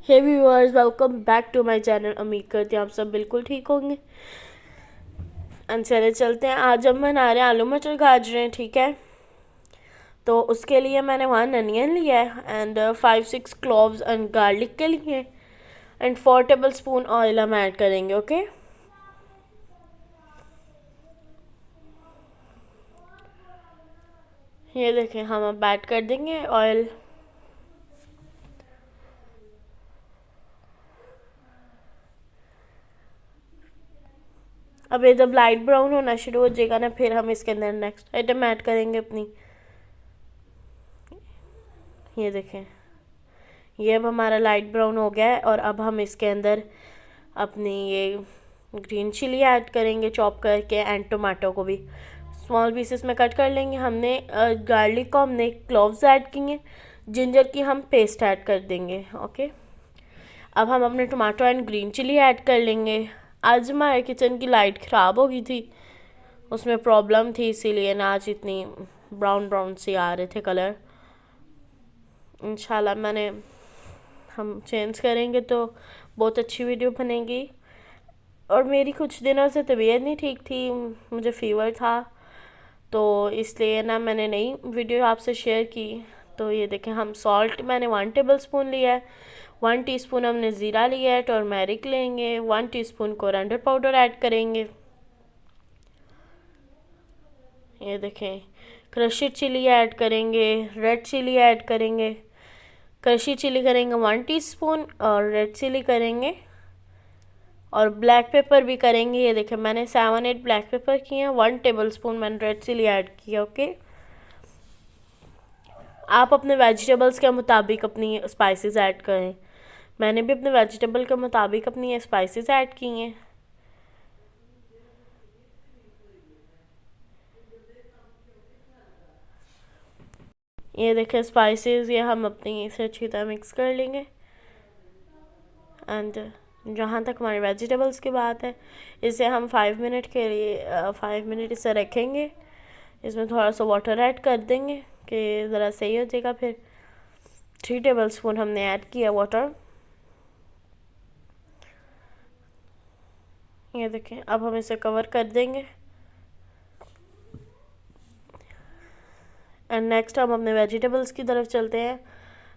Hey viewers, welcome back to my channel. उम्मीद करती हूँ आप सब बिल्कुल ठीक होंगे। चले चलते हैं। आज हम बना रहे हैं आलू मटर गाजरें, ठीक है। तो उसके लिए मैंने 1 अनियन लिया है एंड 5-6 क्लोव्स एंड गार्लिक के लिए एंड 4 टेबल स्पून ऑयल हम ऐड करेंगे। ओके, ये देखें, हम अब ऐड कर देंगे ऑयल। अब ये जब लाइट ब्राउन होना शुरू हो जाएगा ना, फिर हम इसके अंदर नेक्स्ट आइटम ऐड करेंगे अपनी। ये देखें, ये अब हमारा लाइट ब्राउन हो गया है और अब हम इसके अंदर अपनी ये ग्रीन चिली ऐड करेंगे चॉप करके एंड टोमेटो को भी स्मॉल पीसेस में कट कर लेंगे। हमने गार्लिक को हमने क्लोव्स ऐड किए, जिंजर की हम पेस्ट ऐड कर देंगे। ओके, अब हम अपने tomato and green chilli add कर लेंगे। आज हमारे किचन की लाइट ख़राब हो गई थी, उसमें प्रॉब्लम थी, इसीलिए ना आज इतनी ब्राउन ब्राउन सी आ रहे थे कलर। इंशाल्लाह हम चेंज करेंगे तो बहुत अच्छी वीडियो बनेगी। और मेरी कुछ दिनों से तबीयत नहीं ठीक थी, मुझे फ़ीवर था, तो इसलिए ना मैंने नई वीडियो आपसे शेयर की। तो ये देखें, हम सॉल्ट मैंने 1 टेबल स्पून लिया है, 1 टीस्पून हमने ज़ीरा लिया है, टर्मेरिक लेंगे, 1 टीस्पून कोरिएंडर पाउडर ऐड करेंगे। ये देखें, क्रश्ड चिली ऐड करेंगे, रेड चिली ऐड करेंगे। क्रशी चिली करेंगे 1 टीस्पून और रेड चिली करेंगे और ब्लैक पेपर भी करेंगे। ये देखें, मैंने 7-8 ब्लैक पेपर किए हैं, 1 टेबल स्पून मैंने रेड चिली ऐड किया। ओके, आप अपने वेजिटेबल्स के मुताबिक अपनी स्पाइसेस ऐड करें। मैंने भी अपने वेजिटेबल के मुताबिक अपनी ये स्पाइसेस ऐड की हैं। ये देखें स्पाइसेस, ये हम अपनी इसे अच्छी तरह मिक्स कर लेंगे। एंड जहाँ तक हमारे वेजिटेबल्स की बात है, इसे हम 5 मिनट के लिए 5 मिनट इसे रखेंगे। इसमें थोड़ा सा वाटर ऐड कर देंगे कि ज़रा सही हो जाएगा। फिर 3 टेबल स्पून हमने ऐड किया वाटर। ये देखें, अब हम इसे कवर कर देंगे एंड नेक्स्ट हम अपने वेजिटेबल्स की तरफ चलते हैं।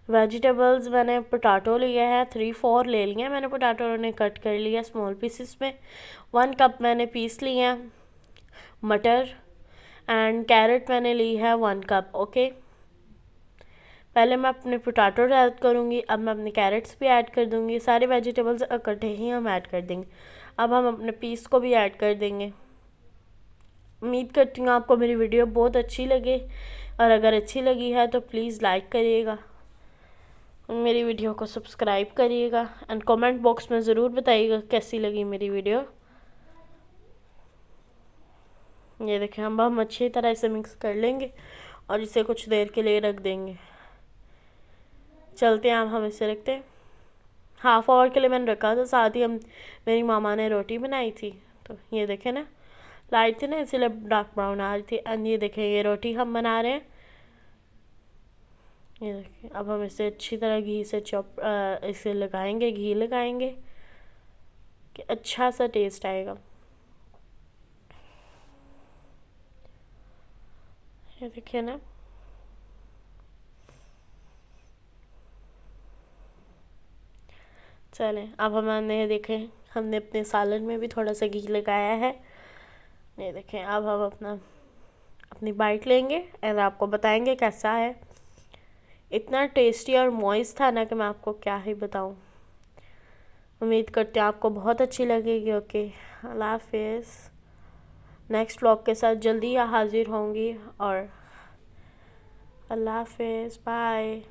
वेजिटेबल्स मैंने पोटैटो लिया है, 3-4 ले लिया मैंने पोटैटो, उन्हें कट कर लिया स्मॉल पीसेस में। 1 कप मैंने पीस लिया मटर एंड कैरेट मैंने ली है 1 कप। ओके, पहले मैं अपने पोटैटो ऐड करूँगी, अब मैं अपने कैरेट्स भी ऐड कर दूँगी। सारे वेजिटेबल्स इकट्ठे ही हम ऐड कर देंगे। अब हम अपने पीस को भी ऐड कर देंगे। उम्मीद करती हूँ आपको मेरी वीडियो बहुत अच्छी लगे, और अगर अच्छी लगी है तो प्लीज़ लाइक करिएगा, मेरी वीडियो को सब्सक्राइब करिएगा एंड कमेंट बॉक्स में ज़रूर बताइएगा कैसी लगी मेरी वीडियो। ये देखें, हम अच्छी तरह इसे मिक्स कर लेंगे और इसे कुछ देर के लिए रख देंगे। चलते हैं, अब हम इसे रखते हैं। हाफ़ आवर के लिए मैंने रखा था, साथ ही हम मेरी मामा ने रोटी बनाई थी। तो ये देखें ना, लाइट थी ना, इसलिए डार्क ब्राउन आ रही थी। एंड ये देखें, ये रोटी हम बना रहे हैं। ये देखिए, अब हम इसे अच्छी तरह घी से इसे लगाएंगे, घी लगाएंगे कि अच्छा सा टेस्ट आएगा। ये देखिए ना, चलें, अब हमने देखें, हमने अपने सालन में भी थोड़ा सा घी लगाया है। ये देखें, अब हम अपनी बाइट लेंगे एंड आपको बताएंगे कैसा है। इतना टेस्टी और मॉइस्ट था ना कि मैं आपको क्या ही बताऊं। उम्मीद करते हैं आपको बहुत अच्छी लगेगी। ओके, अल्लाह हाफिज़। नेक्स्ट व्लॉग के साथ जल्दी हाजिर होंगी और अल्लाह हाफिज़, बाय।